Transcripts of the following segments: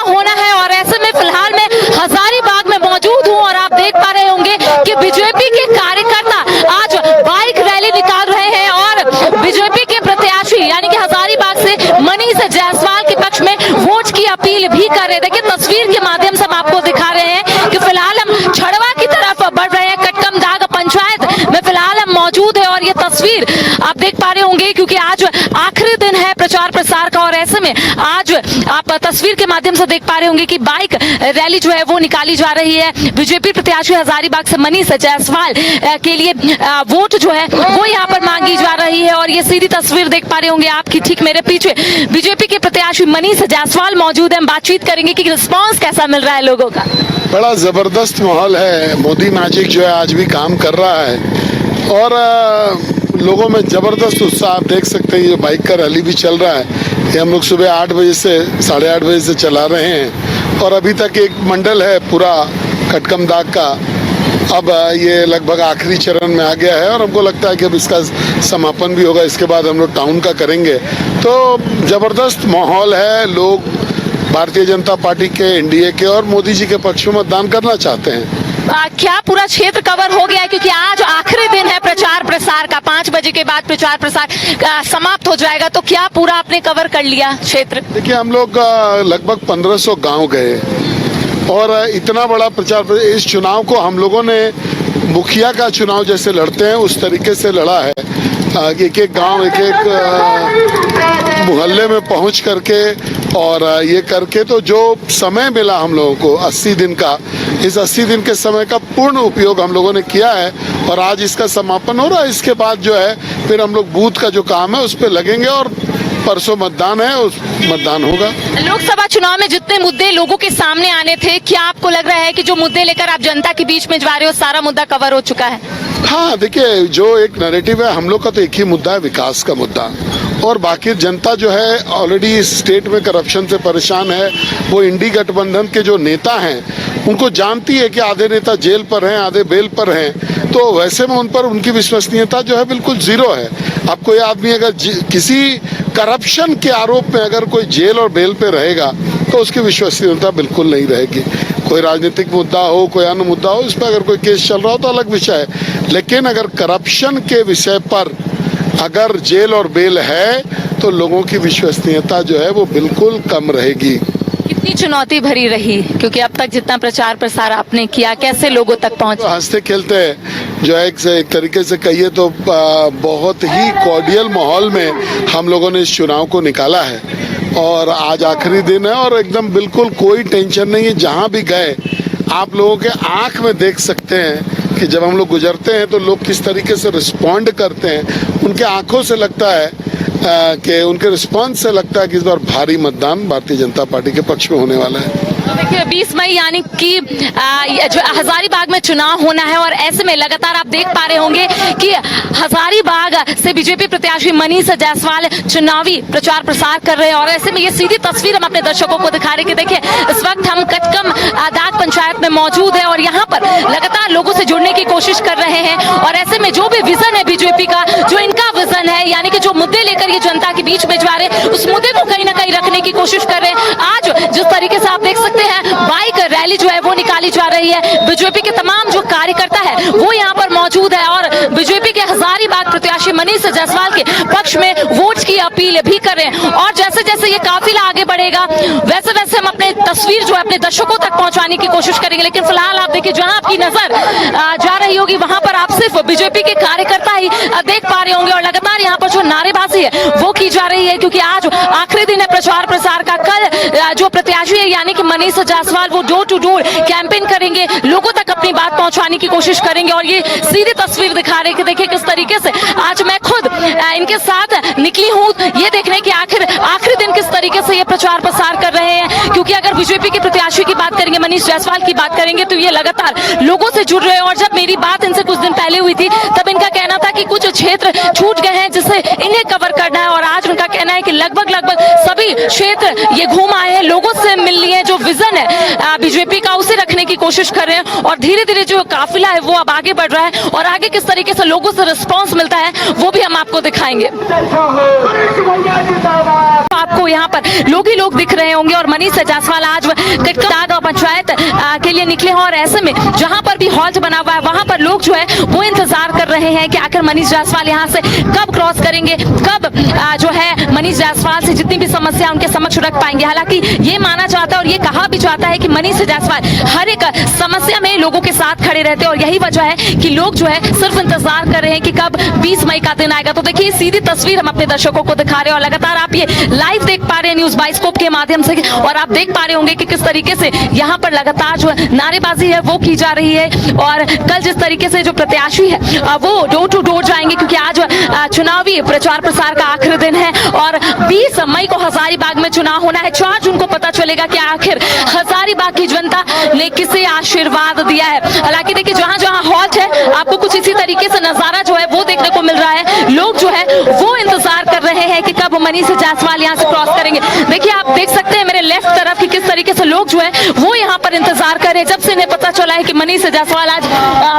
होना है और ऐसे में फिलहाल मैं हजारीबाग में मौजूद हूं और आप देख पा रहे होंगे कि बीजेपी के कार्यकर्ता आज बाइक रैली निकाल रहे हैं और बीजेपी के प्रत्याशी यानी कि हजारीबाग से मनीष जायसवाल के पक्ष में वोट की अपील भी कर रहे हैं। देखिए तस्वीर के माध्यम से हम आपको दिखा रहे हैं कि फिलहाल हम छड़वा की तरफ बढ़ रहे हैं। कटकम दाग पंचायत में फिलहाल हम मौजूद है और ये तस्वीर आप देख पा रहे होंगे क्योंकि आज आखिरी दिन है प्रचार प्रसार का और ऐसे में आज आप तस्वीर के माध्यम से देख पा रहे होंगे कि बाइक रैली जो है वो निकाली जा रही है। बीजेपी प्रत्याशी हजारीबाग से मनीष जायसवाल के लिए वोट जो है वो यहाँ पर मांगी जा रही है और ये सीधी तस्वीर देख पा रहे होंगे आपकी ठीक मेरे पीछे बीजेपी के प्रत्याशी मनीष जायसवाल मौजूद है। हम बातचीत करेंगे कि रिस्पांस कैसा मिल रहा है लोगों का। बड़ा जबरदस्त माहौल है। मोदी मैजिक जो है आज भी काम कर रहा है और लोगों में जबरदस्त उत्साह आप देख सकते हैं। ये बाइक का रैली भी चल रहा है। ये हम लोग सुबह 8 बजे से 8:30 बजे से चला रहे हैं और अभी तक एक मंडल है पूरा कटकम दाग का। अब ये लगभग आखिरी चरण में आ गया है और हमको लगता है कि अब इसका समापन भी होगा। इसके बाद हम लोग टाउन का करेंगे। तो जबरदस्त माहौल है। लोग भारतीय जनता पार्टी के, एनडीए के और मोदी जी के पक्ष में मतदान करना चाहते हैं। क्या पूरा क्षेत्र कवर हो गया है क्योंकि आज आखिरी दिन है प्रचार प्रसार का। 5 बजे के बाद प्रचार प्रसार समाप्त हो जाएगा तो क्या पूरा आपने कवर कर लिया क्षेत्र? देखिए हम लोग लगभग 1500 गांव गए और इतना बड़ा प्रचार। इस चुनाव को हम लोगों ने मुखिया का चुनाव जैसे लड़ते हैं उस तरीके से लड़ा है। एक एक गांव, एक एक मोहल्ले में पहुंच करके और ये करके तो जो समय मिला हम लोगों को 80 दिन का, इस 80 दिन के समय का पूर्ण उपयोग हम लोगों ने किया है और आज इसका समापन हो रहा है। इसके बाद जो है फिर हम लोग बूथ का जो काम है उस पर लगेंगे और परसों मतदान है, उस मतदान होगा। लोकसभा चुनाव में जितने मुद्दे लोगों के सामने आने थे, क्या आपको लग रहा है कि जो मुद्दे लेकर आप जनता के बीच में जा रहे हो सारा मुद्दा कवर हो चुका है? हाँ, देखिए जो एक नैरेटिव है हम लोग का तो एक ही मुद्दा है, विकास का मुद्दा। और बाकी जनता जो है ऑलरेडी इस स्टेट में करप्शन से परेशान है। वो इंडी गठबंधन के जो नेता हैं उनको जानती है कि आधे नेता जेल पर हैं, आधे बेल पर हैं। तो वैसे में उन पर उनकी विश्वसनीयता जो है बिल्कुल जीरो है। अब कोई आदमी अगर किसी करप्शन के आरोप में अगर कोई जेल और बेल पे रहेगा तो उसकी विश्वसनीयता बिल्कुल नहीं रहेगी। कोई राजनीतिक मुद्दा हो, कोई अन्य मुद्दा हो, इस पर अगर कोई केस चल रहा हो तो अलग विषय है। लेकिन अगर करप्शन के विषय पर अगर जेल और बेल है तो लोगों की विश्वसनीयता जो है वो बिल्कुल कम रहेगी। कितनी चुनौती भरी रही क्योंकि अब तक जितना प्रचार प्रसार आपने किया, कैसे लोगों तक पहुंचे? हंसते खेलते जो है एक तरीके से कहिए तो बहुत ही कॉर्डियल माहौल में हम लोगों ने इस चुनाव को निकाला है और आज आखिरी दिन है और एकदम बिल्कुल कोई टेंशन नहीं है। जहां भी गए आप लोगों के आंख में देख सकते हैं कि जब हम लोग गुजरते हैं तो लोग किस तरीके से रिस्पॉन्ड करते हैं। उनके आंखों से लगता है कि उनके रिस्पॉन्स से लगता है कि इस बार भारी मतदान भारतीय जनता पार्टी के पक्ष में होने वाला है। तो देखिए 20 मई यानी कि जो हजारीबाग में चुनाव होना है और ऐसे में लगातार आप देख पा रहे होंगे कि हजारीबाग से बीजेपी प्रत्याशी मनीष जायसवाल चुनावी प्रचार प्रसार कर रहे हैं और ऐसे में ये सीधी तस्वीर हम अपने दर्शकों को दिखा रहे हैं कि देखिए इस वक्त हम कटकम दाग पंचायत में मौजूद है और यहाँ पर लगातार लोगों से जुड़ने की कोशिश कर रहे हैं और ऐसे में जो भी विजन है बीजेपी का, जो इनका विजन है यानी कि जो मुद्दे लेकर ये जनता के बीच में जा रहे हैं उस मुद्दे को कहीं ना कहीं रखने की कोशिश कर रहे हैं। आज जिस तरीके से आप देख सकते हैं बाइक रैली जो है वो निकाली जा रही है। बीजेपी के तमाम जो कार्यकर्ता है वो यहाँ पर मौजूद है और बीजेपी के हजारीबाग प्रत्याशी मनीष जायसवाल के पक्ष में वोट की अपील भी कर रहे हैं और जैसे जैसे ये काफिला आगे बढ़ेगा वैसे वैसे हम अपने तस्वीर जो है अपने दर्शकों तक पहुंचाने की कोशिश करेंगे। लेकिन फिलहाल आप देखिए जहां आपकी नजर जा रही होगी वहां पर आप सिर्फ बीजेपी के कार्यकर्ता ही देख पा रहे होंगे और लगातार यहाँ पर जो नारेबाजी है वो की जा रही है क्योंकि आज आखिरी दिन है प्रचार प्रसार का। कल जो प्रत्याशी है यानी कि मनीष जायसवाल वो डोर टू डोर कैंपेन करेंगे, लोगों तक अपनी बात पहुंचाने की कोशिश करेंगे और ये सीधी तस्वीर दिखा रहे कि देखिए किस तरीके से आज मैं खुद इनके साथ निकली हूँ ये देखने की आखिरी दिन किस तरीके से ये प्रचार प्रसार कर रहे हैं। क्योंकि अगर बीजेपी के प्रत्याशी की बात करेंगे, मनीष जायसवाल की बात करेंगे तो ये लगातार लोगों से जुड़ रहे हैं और जब मेरी बात इनसे कुछ दिन पहले हुई थी तब इनका कहना था कि कुछ क्षेत्र छूट गए हैं जिसे इन्हें कवर करना है और आज उनका कहना है कि लगभग सभी क्षेत्र ये घूम आए हैं, लोगों से मिल लिए, जो विजन है बीजेपी का उसे रखने देखने की कोशिश कर रहे हैं और धीरे धीरे जो काफिला है वो अब आगे बढ़ रहा है और आगे किस तरीके से लोगों से रिस्पॉन्स मिलता है वो भी हम आपको दिखाएंगे। आपको यहाँ पर लोग ही लोग दिख रहे होंगे और मनीष जायसवाल आज कटका पंचायत के लिए निकले हैं और ऐसे में जहां पर भी हॉल्ट बना हुआ है वहां पर लोग जो है वो इंतजार कर रहे हैं कि आखिर मनीष जायसवाल यहाँ से कब क्रॉस करेंगे, कब जो है मनीष जायसवाल से जितनी भी समस्या उनके समक्ष रख पाएंगे। हालांकि ये माना जाता है और ये कहा भी जाता है कि मनीष जायसवाल हर एक समस्या में लोगों के साथ खड़े रहते हैं और यही वजह है कि लोग जो है सिर्फ इंतजार कर रहे हैं कि कब 20 मई का दिन आएगा। तो देखिए सीधी तस्वीर हम अपने दर्शकों को दिखा रहे हैं और लगातार आप ये लाइव देख पा रहे हैं न्यूज बाइस्कोप के माध्यम से और आप देख पा रहे होंगे कि किस तरीके से यहाँ पर लगातार जो नारेबाजी है वो की जा रही है और कल जिस तरीके से जो प्रत्याशी है वो डोर टू डोर जाएंगे क्योंकि आज चुनावी प्रचार प्रसार का आखिरी दिन है और 20 मई को हजारीबाग में चुनाव होना है। 4 जून को पता चलेगा कि आखिर हजारीबाग की जनता ने किसे आशीर्वाद दिया है। हालांकि देखिए जहां जहां हॉल्ट है आपको कुछ इसी तरीके से नजारा जो है वो देखने को मिल रहा है। लोग जो है वो इंतजार कर रहे हैं कि कब मनीष जायसवाल यहाँ से क्रॉस करेंगे। देखिए आप देख सकते हैं मेरे लेफ्ट तरफ की किस तरीके से लोग जो है वो यहाँ पर इंतजार कर रहे हैं जब से इन्हें पता चला है कि मनीष जायसवाल आज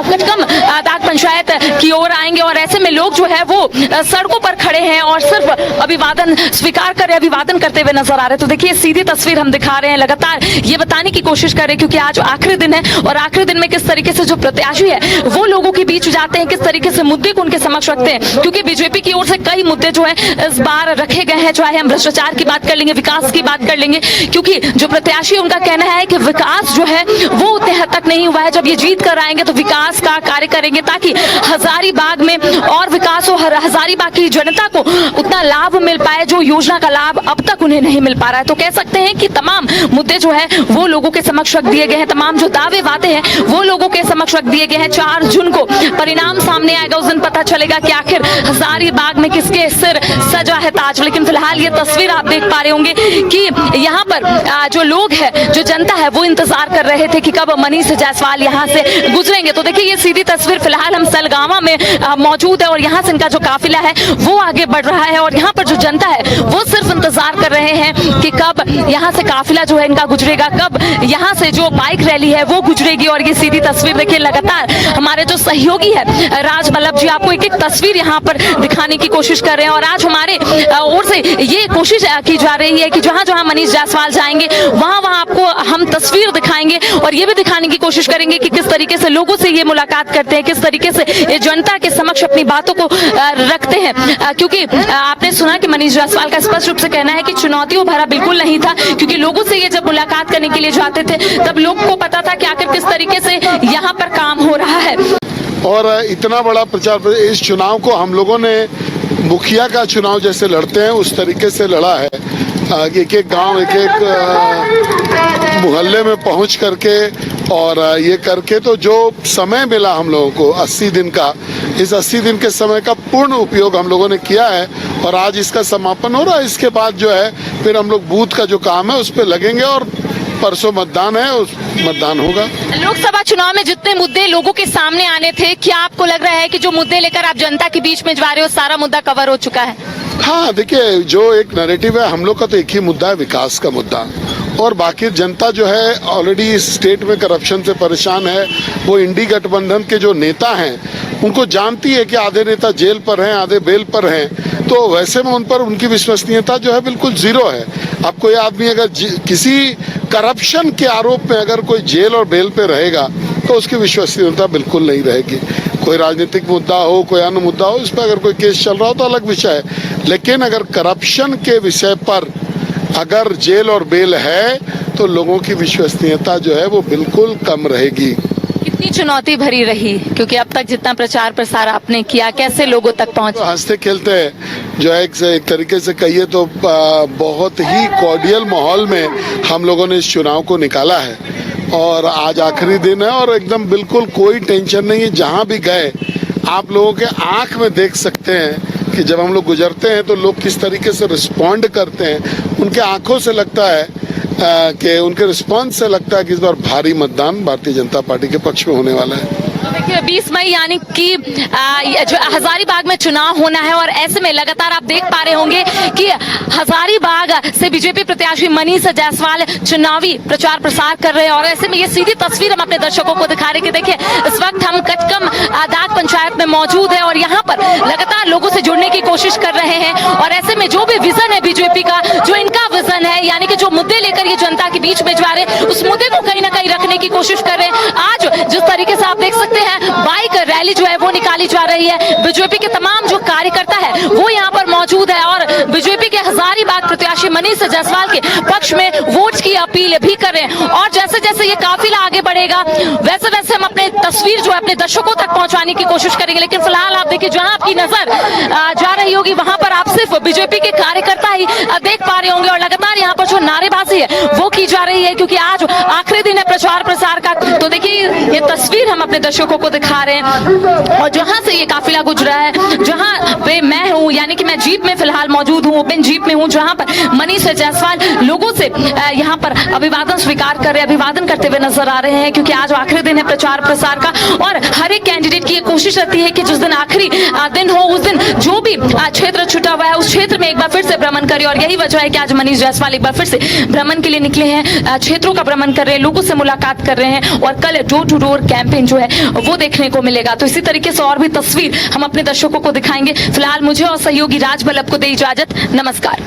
कटकम दाग पंचायत की ओर आएंगे और ऐसे में लोग जो है वो सड़कों पर खड़े हैं और सिर्फ अभिवादन स्वीकार कर रहे हैं, अभिवादन करते हुए नजर आ रहे हैं। तो देखिए सीधी तस्वीर हम दिखा रहे हैं, लगातार ये बताने की कोशिश कर रहे हैं क्योंकि आज आखिरी दिन है और आखिरी दिन में किस तरीके से जो प्रत्याशी है वो लोगों के बीच जाते हैं, किस तरीके से मुद्दे को उनके समक्ष रखते हैं क्योंकि बीजेपी की ओर से कई मुद्दे जो है इस बार रखे गए हैं। चाहे हम भ्रष्टाचार की बात कर लेंगे, विकास की बात कर लेंगे क्योंकि जो प्रत्याशी उनका कहना है कि विकास जो है वो उतने हद तक नहीं हुआ है। जब ये जीत कर आएंगे तो विकास का कार्य करेंगे ताकि हजारीबाग में और विकास हो, हजारीबाग की जनता को उतना लाभ मिल पाए जो योजना का लाभ अब तक उन्हें नहीं मिल पा रहा है। तो कह सकते हैं कि तमाम मुद्दे जो है वो लोगों के समक्ष रख दिए गए हैं, तमाम जो दावे वादे हैं वो लोगों के समक्ष रख दिए गए हैं। 4 जून को परिणाम सामने आएगा, उस दिन पता चलेगा कि आखिर हजारीबाग में किसके सिर सजा है ताज। लेकिन फिलहाल ये तस्वीर आप देख पा रहे होंगे कि यहाँ पर जो लोग है, जो जनता है वो इंतजार कर रहे थे कि कब मनीष जायसवाल यहाँ से गुजरेंगे। तो देखिए ये सीधी तस्वीर फिलहाल हम सलगावा में मौजूद है और यहाँ से इनका जो काफिला है वो आगे बढ़ रहा है और यहाँ पर जो जनता है वो सिर्फ इंतजार कर रहे हैं कि कब यहाँ से काफिला जो है इनका गुजरेगा, कब यहाँ से जो बाइक रैली है वो गुजरेगी। और ये सीधी तस्वीर देखिए लगातार हमारे जो सहयोगी है राज बल्लभ जी आपको एक एक तस्वीर यहाँ पर दिखाने की कोशिश कर रहे हैं और आज हमारे ओर से ये कोशिश की जा रही है कि जहाँ जहाँ मनीष जायसवाल जाएंगे वहाँ वहाँ आपको हम तस्वीर दिखाएंगे और ये भी दिखाने की कोशिश करेंगे कि किस तरीके से लोगों से ये मुलाकात करते हैं, किस तरीके से ये जनता के समक्ष अपनी बातों को रखते हैं क्योंकि आपने सुना कि मनीष जायसवाल का स्पष्ट रूप से कहना है कि चुनौतियों भरा बिल्कुल नहीं था क्योंकि लोगों से ये जब मुलाकात करने के लिए जाते थे तब लोग को पता था कि आखिर किस तरीके से यहाँ पर काम हो रहा है। और इतना बड़ा प्रचार, इस चुनाव को हम लोगों ने मुखिया का चुनाव जैसे लड़ते हैं उस तरीके से लड़ा है। एक एक गांव, एक एक मोहल्ले में पहुंच करके और ये करके तो जो समय मिला हम लोगों को 80 दिन का, इस 80 दिन के समय का पूर्ण उपयोग हम लोगों ने किया है और आज इसका समापन हो रहा है। इसके बाद जो है फिर हम लोग बूथ का जो काम है उस पर लगेंगे और परसों मतदान है, उस मतदान होगा। लोकसभा चुनाव में जितने मुद्दे लोगों के सामने आने थे, क्या आपको लग रहा है कि जो मुद्दे लेकर आप जनता के बीच में जा रहे हो सारा मुद्दा कवर हो चुका है? हाँ, देखिए जो एक नैरेटिव है हम लोग का तो एक ही मुद्दा है, विकास का मुद्दा। और बाकी जनता जो है ऑलरेडी स्टेट में करप्शन से परेशान है। वो इंडी गठबंधन के जो नेता हैं उनको जानती है कि आधे नेता जेल पर हैं, आधे बेल पर हैं, तो वैसे में उन पर उनकी विश्वसनीयता जो है बिल्कुल जीरो है। अब कोई आदमी अगर किसी करप्शन के आरोप में अगर कोई जेल और बेल पे रहेगा तो उसकी विश्वसनीयता बिल्कुल नहीं रहेगी। कोई राजनीतिक मुद्दा हो, कोई अन्य मुद्दा हो, इस पर अगर कोई केस चल रहा हो तो अलग विषय है, लेकिन अगर करप्शन के विषय पर अगर जेल और बेल है तो लोगों की विश्वसनीयता जो है वो बिल्कुल कम रहेगी। कितनी चुनौती भरी रही, क्योंकि अब तक जितना प्रचार प्रसार आपने किया कैसे लोगों तक पहुंचे? तो हंसते खेलते जो है एक तरीके से कहिए तो बहुत ही कॉर्डियल माहौल में हम लोगों ने इस चुनाव को निकाला है और आज आखिरी दिन है और एकदम बिल्कुल कोई टेंशन नहीं है। जहाँ भी गए आप लोगों के आंख में देख सकते हैं कि जब हम लोग गुजरते हैं तो लोग किस तरीके से रिस्पॉन्ड करते हैं। उनके आंखों से लगता है कि उनके रिस्पॉन्स से लगता है कि इस बार भारी मतदान भारतीय जनता पार्टी के पक्ष में होने वाला है। तो देखिए 20 मई यानी कि ये जो हजारीबाग में चुनाव होना है और ऐसे में लगातार आप देख पा रहे होंगे कि हजारीबाग से बीजेपी प्रत्याशी मनीष जायसवाल चुनावी प्रचार प्रसार कर रहे हैं और ऐसे में ये सीधी तस्वीर हम अपने दर्शकों को दिखा रहे हैं कि देखिए इस वक्त हम कटकम दाग पंचायत में मौजूद है और यहाँ पर लगातार लोगों से जुड़ने की कोशिश कर रहे हैं और ऐसे में जो भी विजन है बीजेपी का, जो इनका विजन है यानी कि जो मुद्दे लेकर ये जनता के बीच में जा रहे हैं उस मुद्दे को कहीं ना कहीं रखने की कोशिश कर रहे हैं। आज जिस तरीके से आप देख सकते हैं बाइक रैली जो है वो निकाली जा रही है, बीजेपी के तमाम जो कार्यकर्ता है वो यहाँ पर मौजूद है और बीजेपी के हजारीबाग प्रत्याशी मनीष जायसवाल के पक्ष में वोट की अपील भी कर रहे हैं और जैसे जैसे ये काफिला आगे बढ़ेगा वैसे वैसे हम अपने तस्वीर जो है अपने दर्शकों तक पहुंचाने की कोशिश करेंगे। लेकिन फिलहाल आप देखिए जहां आपकी नजर जा रही होगी वहां पर आप सिर्फ बीजेपी के कार्यकर्ता ही देख पा रहे होंगे और लगातार यहाँ पर जो नारेबाजी है वो की जा रही है क्योंकि आज आखिरी दिन है प्रचार प्रसार का। तो देखिए ये तस्वीर हम अपने दर्शकों को दिखा रहे हैं और जहां से ये काफिला गुजरा है, जहां पे मैं हूं यानी कि मैं जीप में फिलहाल मौजूद हूं, ओपन जीप में हूं, जहां पर मनीष जायसवाल लोगों से यहां पर अभिवादन स्वीकार कर रहे, अभिवादन करते हुए नजर आ रहे हैं क्योंकि आज आखिरी दिन है प्रचार प्रसार का और हर एक कैंडिडेट की ये कोशिश रहती है कि जिस दिन आखिरी दिन हो उस दिन जो भी क्षेत्र छुटा हुआ है उस क्षेत्र में एक बार फिर से भ्रमण करे और यही वजह है कि आज मनीष जायसवाल एक बार फिर से भ्रमण के लिए निकले हैं, क्षेत्रों का भ्रमण कर रहे हैं, लोगों से मुलाकात कर रहे हैं और कल डोर टू डोर कैंपेन जो है वो देखने को मिलेगा। तो इसी तरीके से और भी तस्वीर हम अपने दर्शकों को दिखाएंगे। फिलहाल मुझे और सहयोगी राज बल्लभ को दे इजाजत, नमस्कार।